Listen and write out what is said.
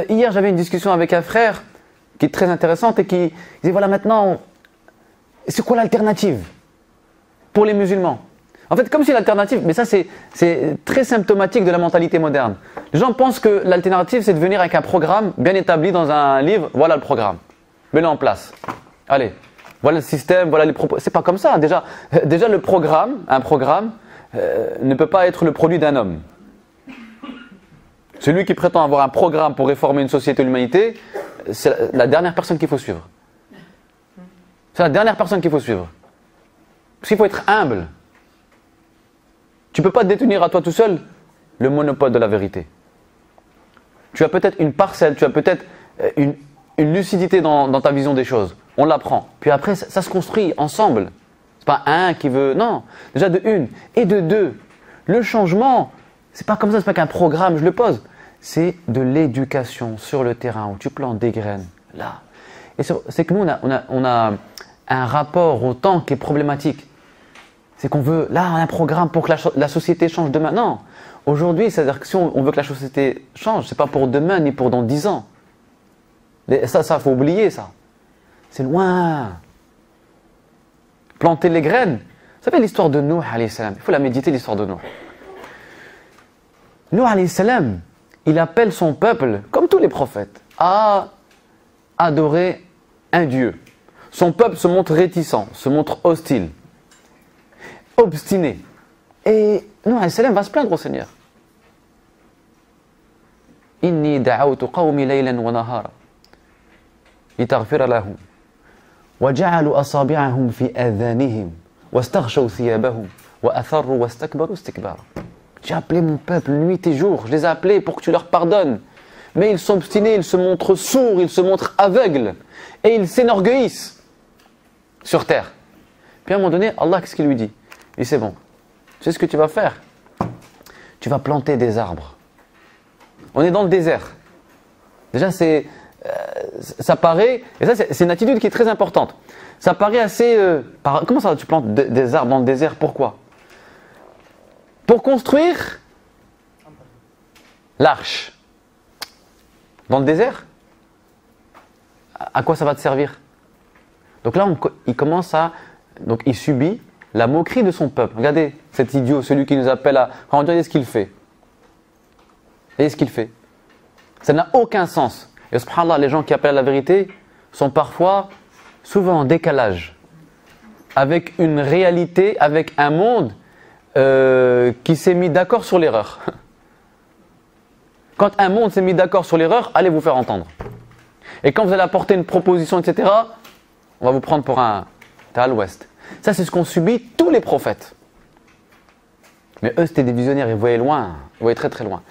Hier, j'avais une discussion avec un frère qui est très intéressante et qui disait voilà maintenant, c'est quoi l'alternative pour les musulmans? En fait, comme si l'alternative, mais ça c'est très symptomatique de la mentalité moderne. Les gens pensent que l'alternative c'est de venir avec un programme bien établi dans un livre, voilà le programme, mets-le en place. Allez, voilà le système, voilà les propos. C'est pas comme ça. Déjà le programme, un programme ne peut pas être le produit d'un homme. Celui qui prétend avoir un programme pour réformer une société ou l'humanité, c'est la dernière personne qu'il faut suivre. C'est la dernière personne qu'il faut suivre. Parce qu'il faut être humble. Tu ne peux pas détenir à toi tout seul le monopole de la vérité. Tu as peut-être une parcelle, tu as peut-être une lucidité dans ta vision des choses. On l'apprend. Puis après, ça se construit ensemble. Ce n'est pas un qui veut... Non, déjà de une. Et de deux, le changement, c'est pas comme ça, c'est pas qu'un programme, je le pose. C'est de l'éducation sur le terrain où tu plantes des graines. Là. Et c'est que nous, on a un rapport au temps qui est problématique. C'est qu'on veut, là, un programme pour que la société change demain. Non. Aujourd'hui, c'est-à-dire que si on veut que la société change, c'est pas pour demain ni pour dans 10 ans. Ça, faut oublier ça. C'est loin. Planter les graines. Vous savez l'histoire de Nuh alayhi salam. Il faut la méditer, l'histoire de Nuh. Nuh alayhi salam, il appelle son peuple, comme tous les prophètes, à adorer un Dieu. Son peuple se montre réticent, se montre hostile, obstiné. Et Nuh alayhi salam va se plaindre au Seigneur. Inni da'awtu qawmi laylan wa nahara litaghfira lahum wa ja'alu asabi'ahum fi adhanihim wastaghshaw thiyabahum wa atharru wastakbaru istikbara. J'ai appelé mon peuple nuit et jour, je les ai appelés pour que tu leur pardonnes. Mais ils sont obstinés, ils se montrent sourds, ils se montrent aveugles et ils s'énorgueillissent sur terre. Puis à un moment donné, Allah, qu'est-ce qu'il lui dit? Il dit c'est bon, tu sais ce que tu vas faire? Tu vas planter des arbres. On est dans le désert. Déjà, ça paraît, et ça c'est une attitude qui est très importante. Ça paraît assez... comment ça, tu plantes des arbres dans le désert? Pourquoi? Pour construire l'arche. Dans le désert? À quoi ça va te servir? Donc là, il commence à... Donc il subit la moquerie de son peuple. Regardez cet idiot, celui qui nous appelle à... Regardez ce qu'il fait. Voyez ce qu'il fait. Ça n'a aucun sens. Et subhanallah, les gens qui appellent à la vérité sont parfois, souvent en décalage. Avec une réalité, avec un monde qui s'est mis d'accord sur l'erreur. Quand un monde s'est mis d'accord sur l'erreur, allez vous faire entendre. Et quand vous allez apporter une proposition, etc., on va vous prendre pour un... T'es à l'ouest. Ça, c'est ce qu'ont subi tous les prophètes. Mais eux, c'était des visionnaires, ils voyaient loin, ils voyaient très très loin.